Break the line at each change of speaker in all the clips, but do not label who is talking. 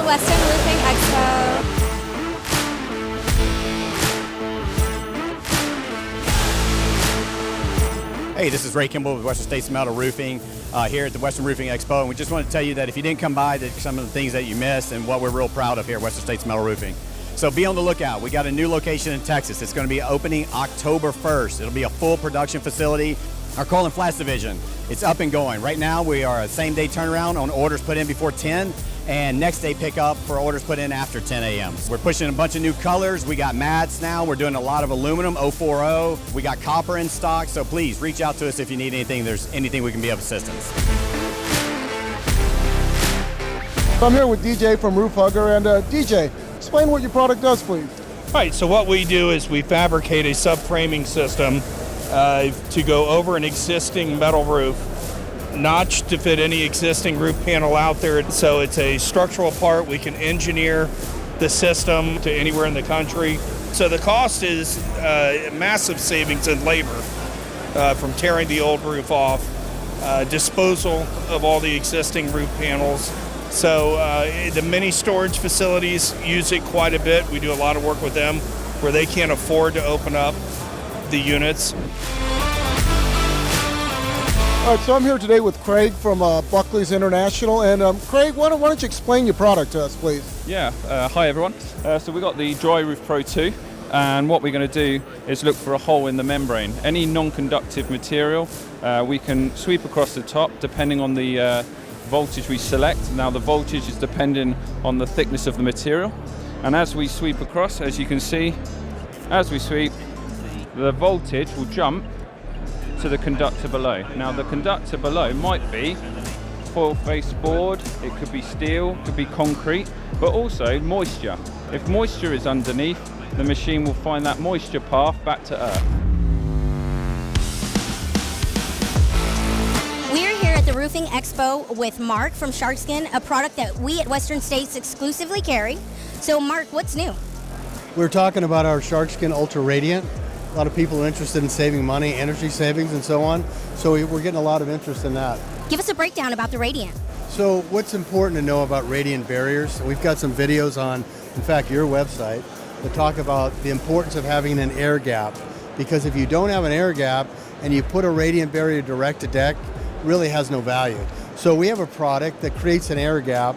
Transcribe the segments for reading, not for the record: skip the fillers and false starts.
the Western Roofing Expo.
Hey, this is Ray Kimball with Western States Metal Roofing here at the Western Roofing Expo, and we just want to tell you that if you didn't come by, that some of the things that you missed and what we're real proud of here at Western States Metal Roofing. So be on the lookout. We got a new location in Texas. It's going to be opening October 1st. It'll be a full production facility. Our coil and flats division, it's up and going. Right now we are a same-day turnaround on orders put in before 10 and next day pickup for orders put in after 10 a.m. We're pushing a bunch of new colors. We got mats now. We're doing a lot of aluminum, 040. We got copper in stock, so please reach out to us if you need anything. There's anything we can be of assistance.
I'm here with DJ from Roof Hugger, and DJ, explain what your product does, please.
All right, so what we do is we fabricate a subframing system to go over an existing metal roof, notched to fit any existing roof panel out there. So it's a structural part. We can engineer the system to anywhere in the country. So the cost is massive savings in labor from tearing the old roof off, disposal of all the existing roof panels. So the mini storage facilities use it quite a bit. We do a lot of work with them where they can't afford to open up the units.
All right, so I'm here today with Craig from Buckleys International, and Craig, why don't you explain your product to us, please?
Yeah, hi everyone. So we've got the Dry Roof Pro 2, and what we're going to do is look for a hole in the membrane. Any non-conductive material, we can sweep across the top depending on the voltage we select. Now the voltage is dependent on the thickness of the material, and as we sweep across, as you can see, as we sweep, the voltage will jump to the conductor below. Now the conductor below might be foil-faced board, it could be steel, could be concrete, but also moisture. If moisture is underneath, the machine will find that moisture path back to earth.
We're here at the Roofing Expo with Mark from Sharkskin, a product that we at Western States exclusively carry. So Mark, what's new?
We're talking about our Sharkskin Ultra Radiant. A lot of people are interested in saving money, energy savings, and so on. So we're getting a lot of interest in that.
Give us a breakdown about the Radiant.
So what's important to know about radiant barriers? We've got some videos on, in fact, your website that talk about the importance of having an air gap. Because if you don't have an air gap and you put a radiant barrier direct to deck, it really has no value. So we have a product that creates an air gap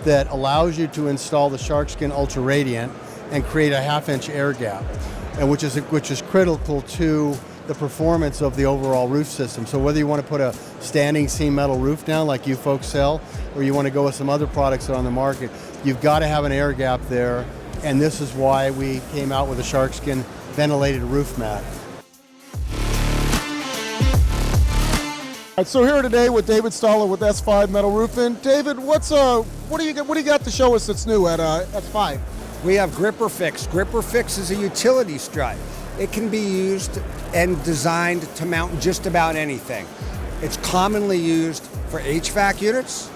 that allows you to install the Sharkskin Ultra Radiant and create a half-inch air gap, and which is critical to the performance of the overall roof system. So whether you want to put a standing seam metal roof down like you folks sell, or you want to go with some other products that are on the market, you've got to have an air gap there, and this is why we came out with a Sharkskin ventilated roof mat.
All right, so here today with David Stoller with S5 Metal Roofing. David, what do you got to show us that's new at S5?
We have Gripper Fix. Gripper Fix is a utility strut. It can be used and designed to mount just about anything. It's commonly used for HVAC units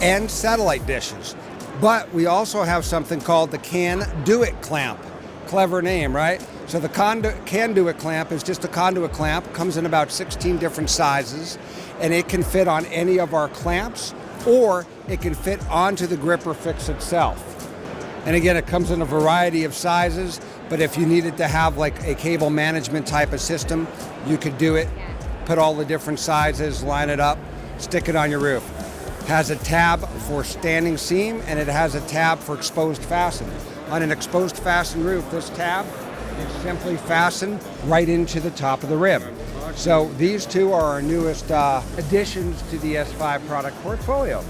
and satellite dishes. But we also have something called the Can Do It clamp. Clever name, right? So the Can Do It clamp is just a conduit clamp, comes in about 16 different sizes, and it can fit on any of our clamps, or it can fit onto the Gripper Fix itself. And again, it comes in a variety of sizes, but if you needed to have like a cable management type of system, you could do it, put all the different sizes, line it up, stick it on your roof. It has a tab for standing seam, and it has a tab for exposed fasten. On an exposed fasten roof, this tab is simply fastened right into the top of the rim. So these two are our newest additions to the S5 product portfolio.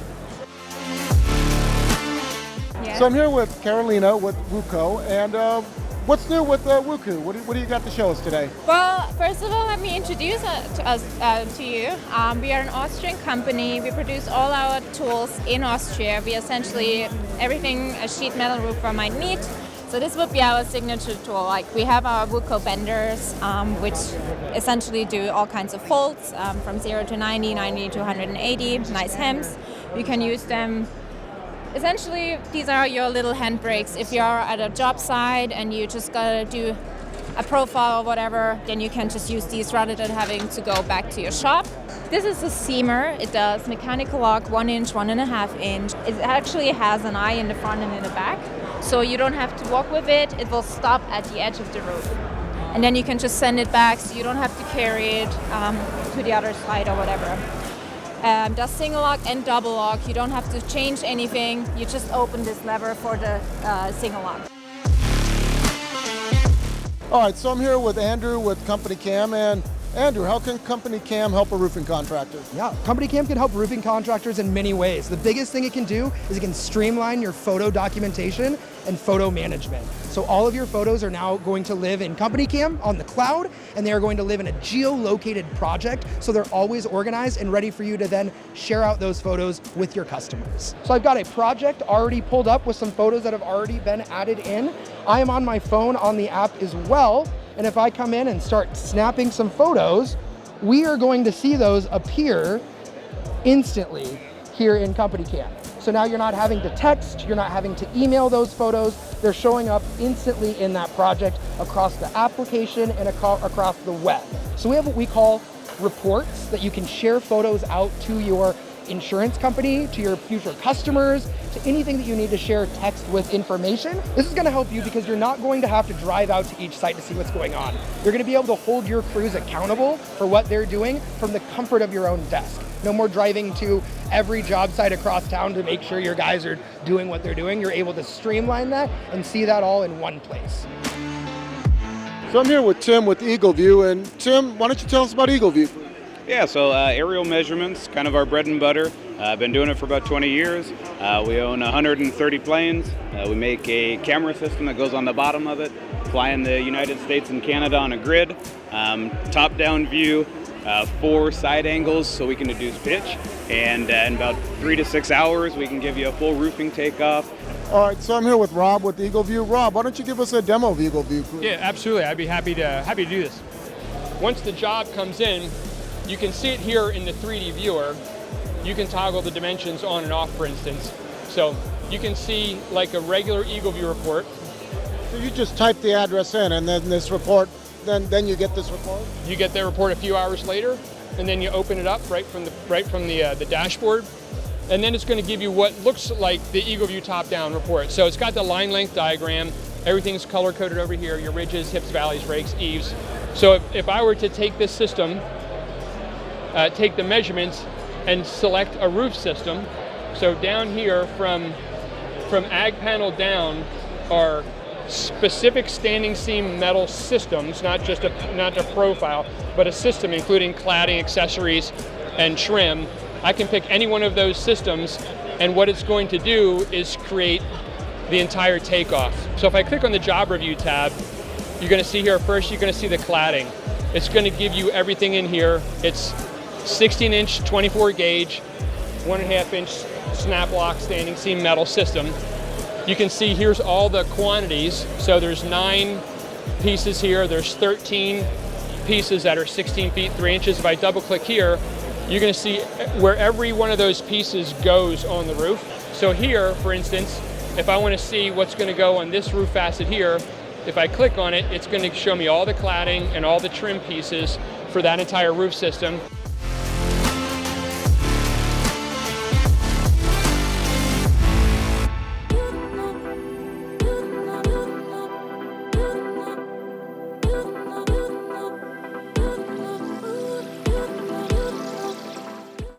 So I'm here with Carolina with Wuko, and what's new with Wuko? What do you got to show us today?
Well, first of all, let me introduce us to you. We are an Austrian company. We produce all our tools in Austria. We essentially everything a sheet metal roofer might need. So this would be our signature tool. Like we have our Wuko benders, which essentially do all kinds of folds from 0 to 90, 90 to 180, nice hems. You can use them. Essentially, these are your little handbrakes. If you're at a job site and you just gotta do a profile or whatever, then you can just use these rather than having to go back to your shop. This is a seamer. It does mechanical lock, 1 inch, 1.5 inch. It actually has an eye in the front and in the back. So you don't have to walk with it. It will stop at the edge of the roof. And then you can just send it back so you don't have to carry it to the other side or whatever. Does single lock and double lock. You don't have to change anything. You just open this lever for the single lock.
All right, so I'm here with Andrew with Company Cam. And Andrew, how can Company Cam help a roofing contractor?
Yeah, Company Cam can help roofing contractors in many ways. The biggest thing it can do is it can streamline your photo documentation and photo management. So all of your photos are now going to live in Company Cam on the cloud, and they are going to live in a geo-located project, so they're always organized and ready for you to then share out those photos with your customers. So I've got a project already pulled up with some photos that have already been added in. I am on my phone on the app as well, and if I come in and start snapping some photos, we are going to see those appear instantly here in Company Cam. So now you're not having to text, you're not having to email those photos, they're showing up instantly in that project across the application and across the web. So we have what we call reports that you can share photos out to your insurance company, to your future customers, to anything that you need to share text with information. This is gonna help you because you're not going to have to drive out to each site to see what's going on. You're gonna be able to hold your crews accountable for what they're doing from the comfort of your own desk. No more driving to every job site across town to make sure your guys are doing what they're doing. You're able to streamline that and see that all in one place.
So I'm here with Tim with Eagleview. And Tim, why don't you tell us about Eagleview?
Yeah, so aerial measurements, kind of our bread and butter. I've been doing it for about 20 years. We own 130 planes. We make a camera system that goes on the bottom of it, fly in the United States and Canada on a grid, top-down view, 4 side angles so we can deduce pitch, and in about 3 to 6 hours we can give you a full roofing takeoff.
All right, so I'm here with Rob with Eagleview. Rob, why don't you give us a demo of Eagleview, please?
Yeah, absolutely. I'd be happy to do this. Once the job comes in, you can see it here in the 3D viewer. You can toggle the dimensions on and off, for instance. So you can see like a regular Eagleview report.
So you just type the address in, and then this report, then you get this report?
You get the report a few hours later, and then you open it up right from the dashboard. And then it's going to give you what looks like the Eagleview top-down report. So it's got the line length diagram. Everything's color-coded over here, your ridges, hips, valleys, rakes, eaves. So if I were to take this system, take the measurements and select a roof system. So down here from ag panel down are specific standing seam metal systems, not just a profile, but a system including cladding, accessories, and trim. I can pick any one of those systems, and what it's going to do is create the entire takeoff. So if I click on the job review tab, you're going to see here first, you're going to see the cladding. It's going to give you everything in here. It's 16-inch, 24 gauge, 1.5-inch snap lock standing seam metal system. You can see here's all the quantities. So there's 9 pieces here. There's 13 pieces that are 16 feet 3 inches. If I double click here, you're going to see where every one of those pieces goes on the roof. So here, for instance, if I want to see what's going to go on this roof facet here, if I click on it, it's going to show me all the cladding and all the trim pieces for that entire roof system.